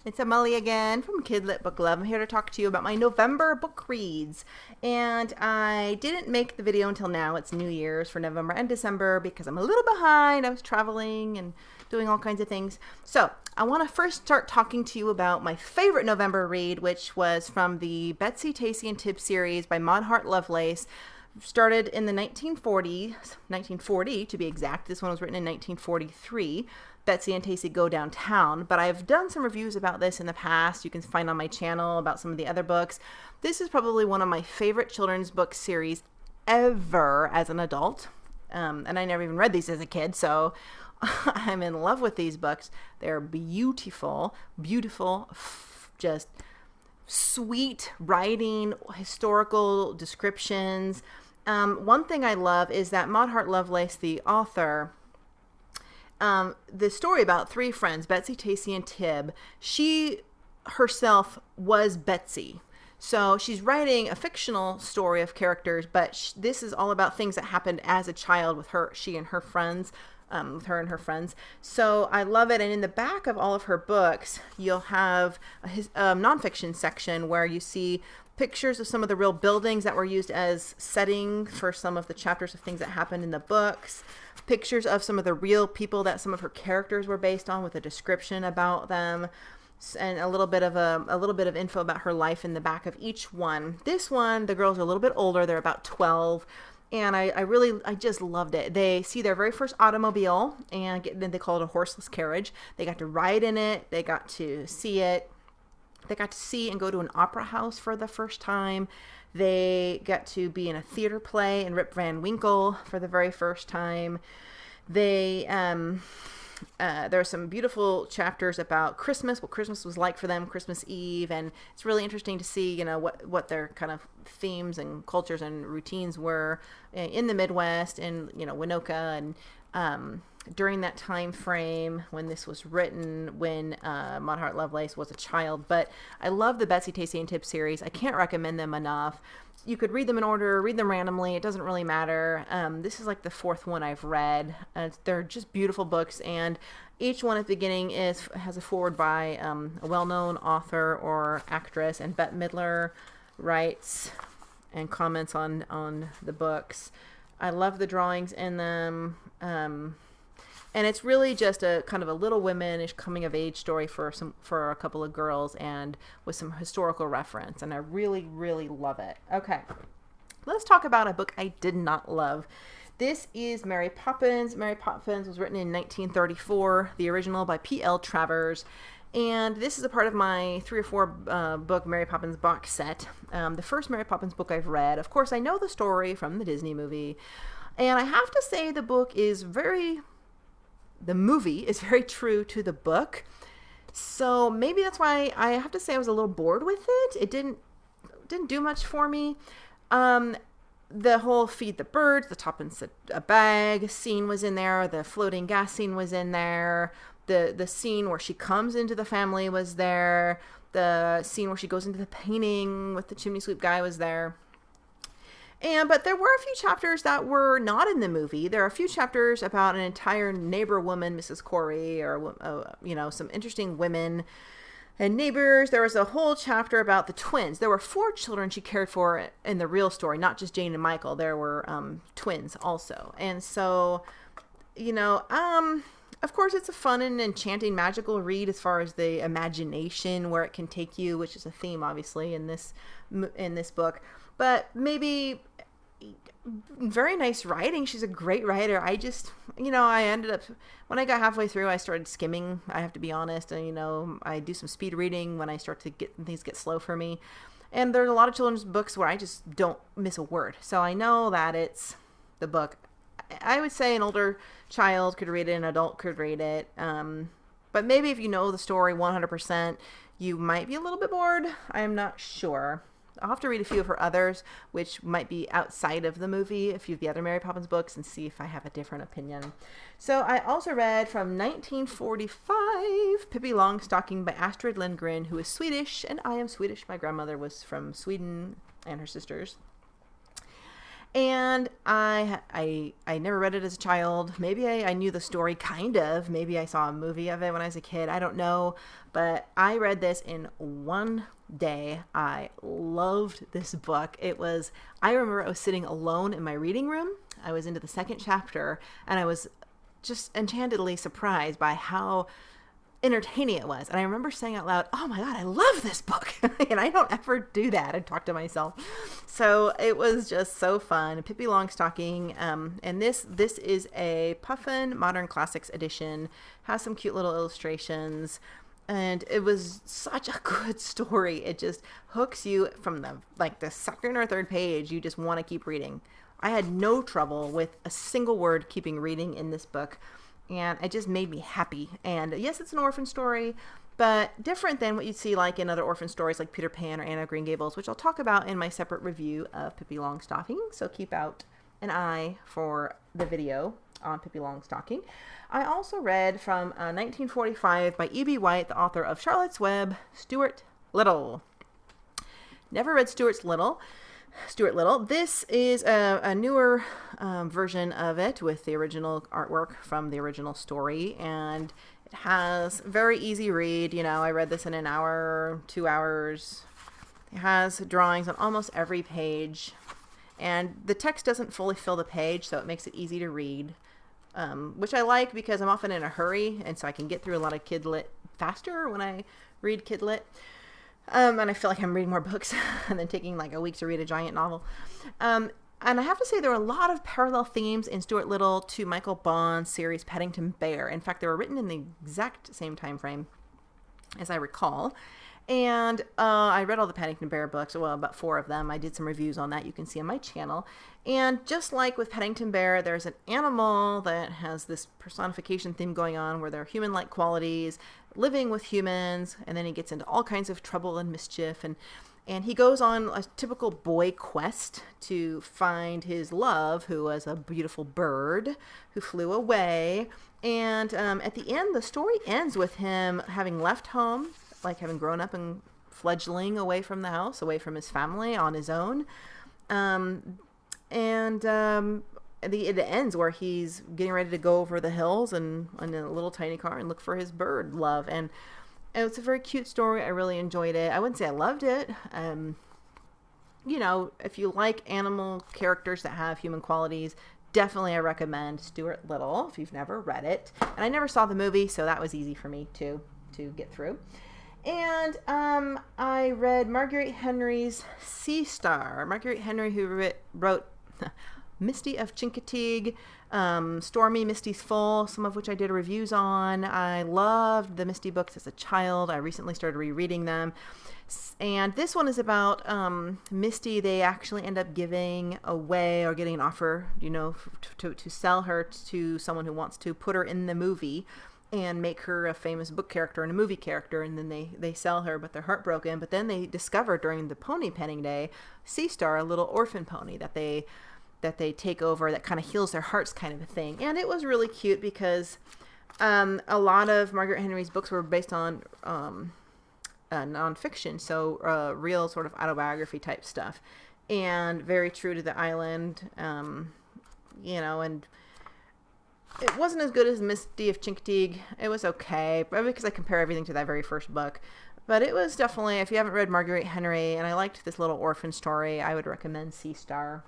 It's Emily again from Kidlit Book Club. I'm here to talk to you about my November book reads. And I didn't make the video until now. It's New Year's for November and December because I'm a little behind. I was traveling and doing all kinds of things. So I want to first start talking to you about my favorite November read, which was from the Betsy-Tacy and Tibbs series by Maud Hart Lovelace. Started in the 1940s, 1940 to be exact. This one was written in 1943. Betsy and Tacy Go Downtown, but I've done some reviews about this in the past. You can find on my channel about some of the other books. This is probably one of my favorite children's book series ever as an adult. And I never even read these as a kid, so I'm in love with these books. They're beautiful, beautiful, just sweet writing, historical descriptions. One thing I love is that Maud Hart Lovelace, the author, the story about three friends, Betsy, Tacy, and Tib, she herself was Betsy. So she's writing a fictional story of characters, but this is all about things that happened as a child with her, she and her friends, with her and her friends. So I love it. And in the back of all of her books, you'll have a nonfiction section where you see pictures of some of the real buildings that were used as setting for some of the chapters of things that happened in the books. Pictures of some of the real people that some of her characters were based on with a description about them, and a little bit of info about her life in the back of each one. This one, the girls are a little bit older. They're about 12. And I just loved it. They see their very first automobile, and they call it a horseless carriage. They got to ride in it. They got to see it. They got to see and go to an opera house for the first time. They got to be in a theater play in Rip Van Winkle for the very first time. There are some beautiful chapters about Christmas, what Christmas was like for them, Christmas Eve, and it's really interesting to see, you know, what their kind of themes and cultures and routines were in the Midwest, in, you know, Winoka, and during that time frame when this was written, when Maud Hart Lovelace was a child. But I love the Betsy, Tacy, and Tibbs series. I can't recommend them enough. You could read them in order, read them randomly. It doesn't really matter. This is like the fourth one I've read. They're just beautiful books, and each one at the beginning has a foreword by a well-known author or actress, and Bette Midler writes and comments on the books. I love the drawings in them. And it's really just a kind of a Little Women-ish coming-of-age story for a couple of girls, and with some historical reference. And I really, really love it. Okay, let's talk about a book I did not love. This is Mary Poppins. Mary Poppins was written in 1934, the original by P.L. Travers. And this is a part of my 3 or 4 book Mary Poppins box set. The first Mary Poppins book I've read. Of course, I know the story from the Disney movie. And I have to say the movie is very true to the book. So maybe that's why I have to say I was a little bored with it. It didn't do much for me. The whole feed the birds, the tuppence a bag scene was in there. The floating gas scene was in there. The scene where she comes into the family was there. The scene where she goes into the painting with the chimney sweep guy was there. But there were a few chapters that were not in the movie. There are a few chapters about an entire neighbor woman, Mrs. Corey, or, you know, some interesting women and neighbors. There was a whole chapter about the twins. There were 4 children she cared for in the real story, not just Jane and Michael. There were twins also. And so, you know, of course, it's a fun and enchanting magical read as far as the imagination, where it can take you, which is a theme, obviously, in this book. But maybe very nice writing. She's a great writer. I just, you know, I ended up, when I got halfway through, I started skimming. I have to be honest. And, you know, I do some speed reading when I start to things get slow for me. And there's a lot of children's books where I just don't miss a word. So I know that it's the book. I would say an older child could read it, an adult could read it. But maybe if you know the story 100%, you might be a little bit bored. I am not sure. I'll have to read a few of her others, which might be outside of the movie, a few of the other Mary Poppins books, and see if I have a different opinion. So I also read from 1945, Pippi Longstocking by Astrid Lindgren, who is Swedish, and I am Swedish. My grandmother was from Sweden, and her sisters. And I never read it as a child. Maybe I knew the story kind of. Maybe I saw a movie of it when I was a kid. I don't know. But I read this in one day. I loved this book. I remember I was sitting alone in my reading room. I was into the second chapter, and I was just enchantedly surprised by how entertaining it was. And I remember saying out loud, "Oh my God, I love this book." And I don't ever do that. I talk to myself. So it was just so fun. Pippi Longstocking. And this is a Puffin Modern Classics edition. Has some cute little illustrations. And it was such a good story. It just hooks you from the second or third page. You just want to keep reading. I had no trouble with a single word keeping reading in this book. And it just made me happy. And yes, it's an orphan story, but different than what you'd see like in other orphan stories like Peter Pan or Anne of Green Gables, which I'll talk about in my separate review of Pippi Longstocking. So keep out an eye for the video on Pippi Longstocking. I also read from 1945 by E.B. White, the author of Charlotte's Web, Stuart Little. Never read Stuart Little. This is a newer version of it with the original artwork from the original story, and it has very easy read. I read this in an hour, 2 hours. It has drawings on almost every page, and the text doesn't fully fill the page, so it makes it easy to read, which I like because I'm often in a hurry, and so I can get through a lot of kid lit faster when I read kid lit. And I feel like I'm reading more books than taking like a week to read a giant novel. And I have to say there are a lot of parallel themes in Stuart Little to Michael Bond's series Paddington Bear. In fact, they were written in the exact same time frame as I recall. And I read all the Paddington Bear books, well, about 4 of them. I did some reviews on that you can see on my channel. And just like with Paddington Bear, there's an animal that has this personification theme going on where there are human-like qualities, living with humans, and then he gets into all kinds of trouble and mischief. And he goes on a typical boy quest to find his love, who was a beautiful bird who flew away. And at the end, the story ends with him having left home, like having grown up and fledgling away from the house, away from his family on his own. It ends where he's getting ready to go over the hills and in a little tiny car and look for his bird love. And it's a very cute story. I really enjoyed it. I wouldn't say I loved it. If you like animal characters that have human qualities, definitely I recommend Stuart Little if you've never read it. And I never saw the movie, so that was easy for me to get through. And I read Marguerite Henry's Sea Star. Marguerite Henry, who wrote Misty of Chincoteague, Stormy, Misty's Full, some of which I did reviews on. I loved the Misty books as a child. I recently started rereading them. And this one is about Misty. They actually end up giving away or getting an offer, to sell her to someone who wants to put her in the movie and make her a famous book character and a movie character, and then they sell her, but they're heartbroken. But then they discover during the pony penning day, Sea Star, a little orphan pony that they take over that kind of heals their hearts kind of a thing. And it was really cute because a lot of Margaret Henry's books were based on nonfiction, so real sort of autobiography type stuff, and very true to the island, and it wasn't as good as Misty of Chincoteague. It was okay, probably because I compare everything to that very first book. But it was definitely, if you haven't read Marguerite Henry, and I liked this little orphan story, I would recommend Sea Star.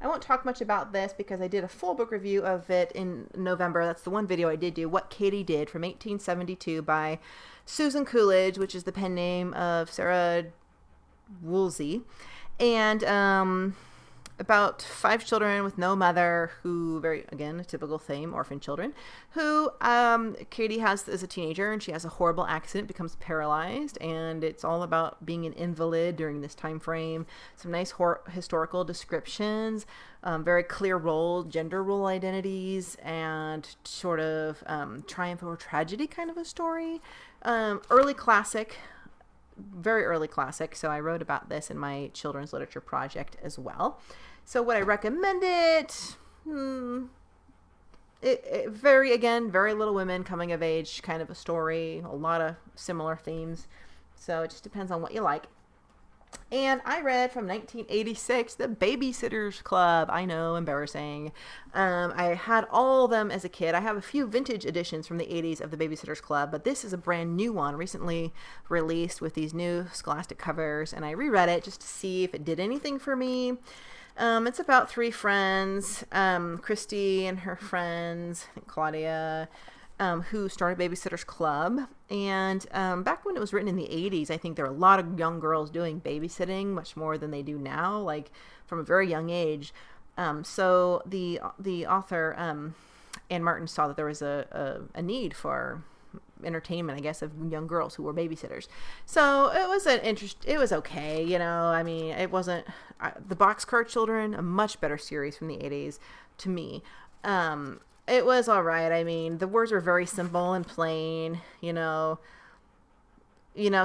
I won't talk much about this because I did a full book review of it in November. That's the one video I did do, What Katie Did, from 1872 by Susan Coolidge, which is the pen name of Sarah Woolsey. And about 5 children with no mother who, again, a typical theme, orphan children, who Katie has as a teenager, and she has a horrible accident, becomes paralyzed, and it's all about being an invalid during this time frame. Some nice historical descriptions, very clear gender role identities, and sort of triumph over tragedy kind of a story. Early classic. Very early classic, so I wrote about this in my children's literature project as well. So would I recommend it? Very Little Women, coming of age kind of a story, a lot of similar themes. So it just depends on what you like. And I read from 1986, The Babysitters Club. I know, embarrassing. I had all of them as a kid. I have a few vintage editions from the 80s of The Babysitters Club, but this is a brand new one, recently released with these new scholastic covers. And I reread it just to see if it did anything for me. It's about three friends, Christy and her friends, I think Claudia, who started Babysitters Club. And back when it was written in the 80s, I think there were a lot of young girls doing babysitting, much more than they do now, like from a very young age. So the author, Anne Martin, saw that there was a need for entertainment, I guess, of young girls who were babysitters. So it was it was okay, you know. I mean, it wasn't the Boxcar Children, a much better series from the 80s to me. It was all right. I mean, the words were very simple and plain, you know.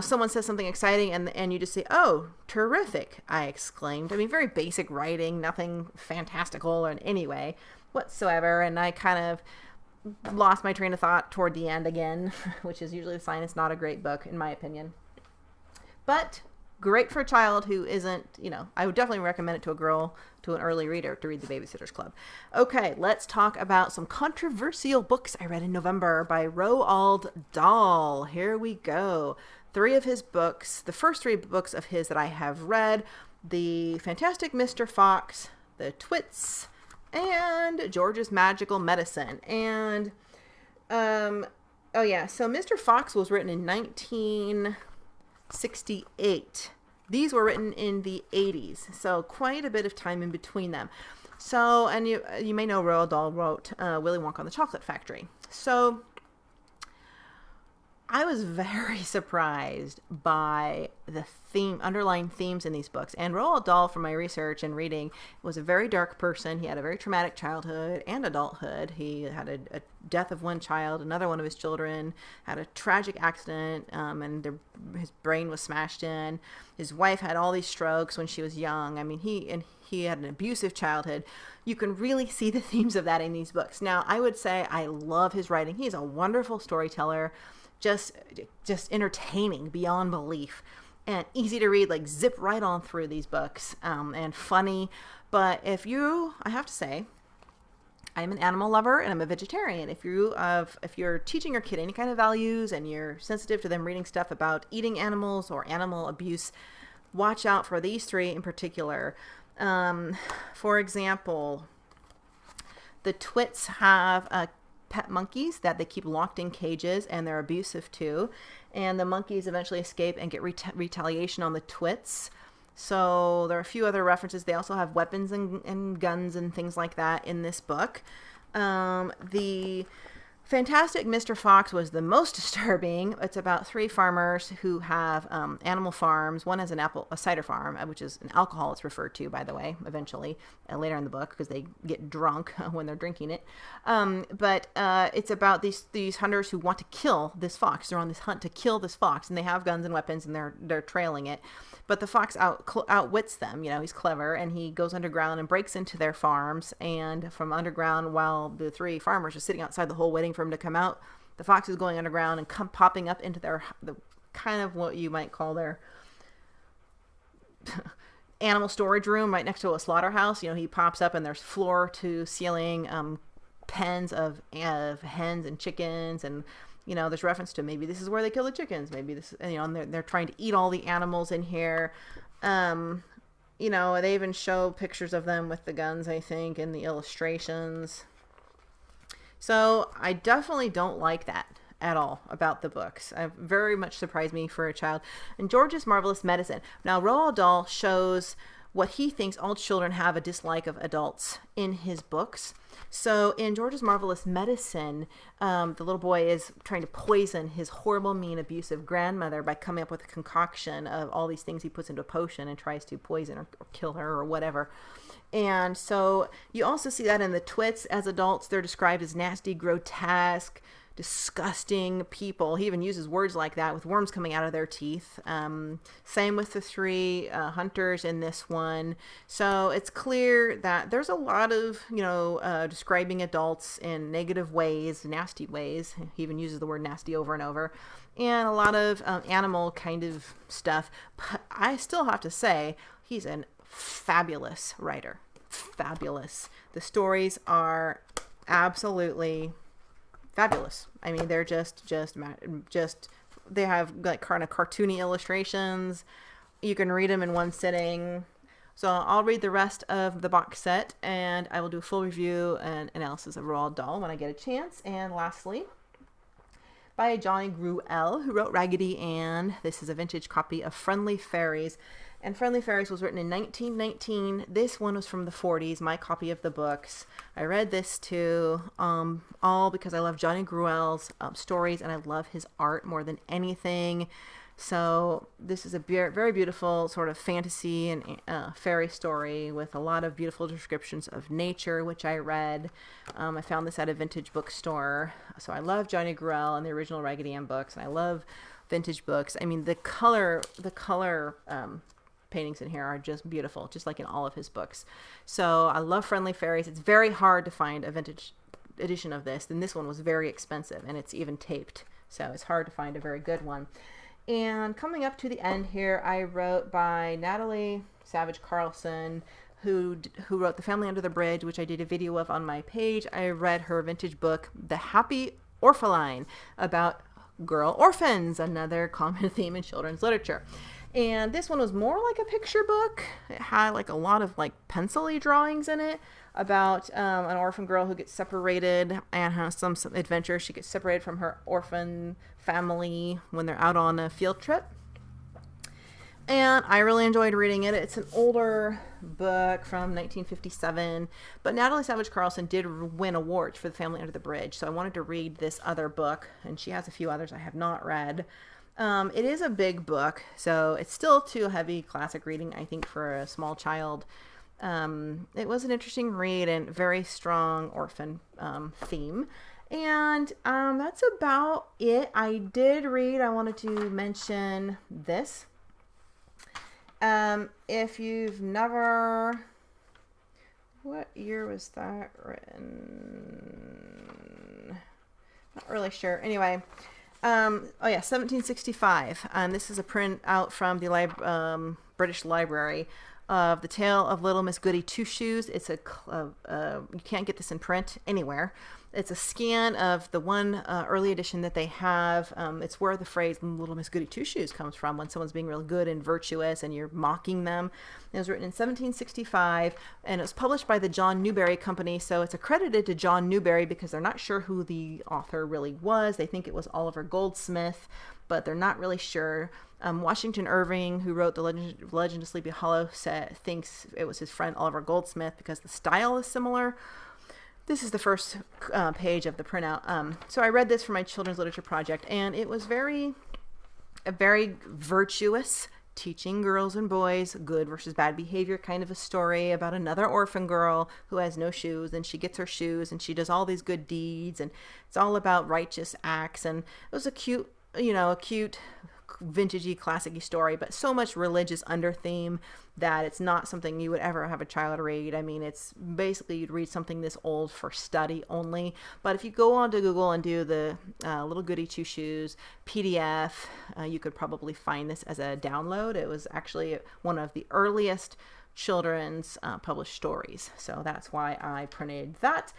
Someone says something exciting and you just say, "Oh, terrific," I exclaimed. I mean, very basic writing, nothing fantastical in any way whatsoever. And I kind of lost my train of thought toward the end again, which is usually a sign it's not a great book, in my opinion. But great for a child who isn't, I would definitely recommend it to a girl, to an early reader, to read The Babysitters Club. Okay, let's talk about some controversial books I read in November by Roald Dahl. Here we go. Three of his books, the first three books of his that I have read: The Fantastic Mr. Fox, The Twits, and George's Magical Medicine. And so Mr. Fox was written in 1968. These were written in the 80s, so quite a bit of time in between them. So, and you may know Roald Dahl wrote Willy Wonka and the Chocolate Factory. So I was very surprised by the underlying themes in these books. And Roald Dahl, from my research and reading, was a very dark person. He had a very traumatic childhood and adulthood. He had a death of one child. Another one of his children had a tragic accident, and his brain was smashed in. His wife had all these strokes when she was young. I mean, he had an abusive childhood. You can really see the themes of that in these books. Now, I would say I love his writing. He's a wonderful storyteller. Just entertaining beyond belief, and easy to read, like zip right on through these books, and funny. But I have to say, I'm an animal lover and I'm a vegetarian. If you're teaching your kid any kind of values and you're sensitive to them reading stuff about eating animals or animal abuse, watch out for these three in particular. For example, the Twits have pet monkeys that they keep locked in cages, and they're abusive too. And the monkeys eventually escape and get retaliation on the Twits. So there are a few other references. They also have weapons and guns and things like that in this book. The Fantastic Mr. Fox was the most disturbing. It's about three farmers who have animal farms. One has a cider farm, which is an alcohol it's referred to, by the way, eventually, later in the book, because they get drunk when they're drinking it. But it's about these hunters who want to kill this fox. They're on this hunt to kill this fox, and they have guns and weapons, and they're trailing it. But the fox outwits them. He's clever, and he goes underground and breaks into their farms. And from underground, while the three farmers are sitting outside the hole waiting for him to come out, the fox is going underground and popping up into the kind of what you might call their animal storage room right next to a slaughterhouse. He pops up and there's floor to ceiling pens of hens and chickens, and there's reference to maybe this is where they kill the chickens, maybe this, and they're trying to eat all the animals in here. They even show pictures of them with the guns, I think, in the illustrations. So I definitely don't like that at all about the books. It very much surprised me for a child. And George's Marvelous Medicine. Now, Roald Dahl shows what he thinks all children have a dislike of adults in his books. So in George's Marvelous Medicine, the little boy is trying to poison his horrible, mean, abusive grandmother by coming up with a concoction of all these things he puts into a potion and tries to poison or kill her or whatever. And so you also see that in the Twits. As adults, they're described as nasty, grotesque, disgusting people. He even uses words like that, with worms coming out of their teeth. Same with the three hunters in this one. So it's clear that there's a lot of, describing adults in negative ways, nasty ways. He even uses the word nasty over and over. and a lot of animal kind of stuff. But I still have to say, he's a fabulous writer. Fabulous. The stories are absolutely fabulous. I mean, they're just they have like kind of cartoony illustrations. You can read them in one sitting. So I'll read the rest of the box set, and I will do a full review and analysis of Roald Dahl when I get a chance. And lastly, by Johnny Gruelle, who wrote Raggedy Ann. This is a vintage copy of Friendly Fairies. And Friendly Fairies was written in 1919. This one was from the 40s, my copy of the books. I read this too, all because I love Johnny Gruelle's stories, and I love his art more than anything. So this is a very beautiful sort of fantasy and fairy story with a lot of beautiful descriptions of nature, which I read. I found this at a vintage bookstore. So I love Johnny Gruelle and the original Raggedy Ann books, and I love vintage books. I mean, the color paintings in here are just beautiful, just like in all of his books. So I love Friendly Fairies. It's very hard to find a vintage edition of this, and this one was very expensive, and it's even taped. So it's hard to find a very good one. And coming up to the end here, I wrote by Natalie Savage Carlson, who wrote The Family Under the Bridge, which I did a video of on my page. I read her vintage book, The Happy Orphaline, about girl orphans, another common theme in children's literature. And this one was more like a picture book. It had like a lot of like pencil-y drawings in it about an orphan girl who gets separated and has some adventure. She gets separated from her orphan family when they're out on a field trip. And I really enjoyed reading it. It's an older book from 1957, but Natalie Savage Carlson did win awards for The Family Under the Bridge, so I wanted to read this other book, and she has a few others I have not read. It is a big book, so it's still too heavy classic reading, I think, for a small child. It was an interesting read and very strong orphan theme. And that's about it. I wanted to mention this. If you've never, what year was that written? Not really sure. Anyway, oh yeah, 1765. This is a print out from the British Library of The Tale of Little Miss Goody Two Shoes. It's you can't get this in print anywhere. It's a scan of the one early edition that they have. It's where the phrase Little Miss Goody Two Shoes comes from, when someone's being real good and virtuous and you're mocking them. It was written in 1765, and it was published by the John Newbery Company, so it's accredited to John Newbery because they're not sure who the author really was. They think it was Oliver Goldsmith, but they're not really sure. Washington Irving, who wrote The Legend of Sleepy Hollow, thinks it was his friend Oliver Goldsmith because the style is similar. This is the first page of the printout. So I read this for my children's literature project, and it was a very virtuous, teaching girls and boys good versus bad behavior kind of a story about another orphan girl who has no shoes, and she gets her shoes, and she does all these good deeds, and it's all about righteous acts. And it was a cute vintagey, classic-y story, but so much religious under theme that it's not something you would ever have a child read. I mean, it's basically you'd read something this old for study only. But if you go on to Google and do the Little Goody Two Shoes PDF, you could probably find this as a download. It was actually one of the earliest children's published stories, so that's why I printed that.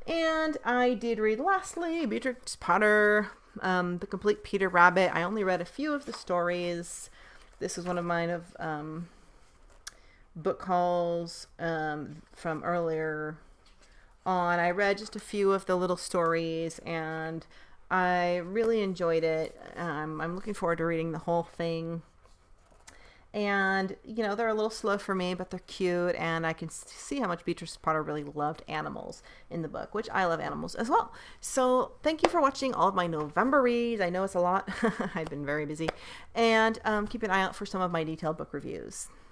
And I did read, lastly, Beatrix Potter, The Complete Peter Rabbit. I only read a few of the stories. This is one of mine of book hauls from earlier on. I read just a few of the little stories, and I really enjoyed it. I'm looking forward to reading the whole thing. And, you know, they're a little slow for me, but they're cute, and I can see how much Beatrice Potter really loved animals in the book, which I love animals as well. So thank you for watching all of my November reads. I know it's a lot. I've been very busy. And keep an eye out for some of my detailed book reviews.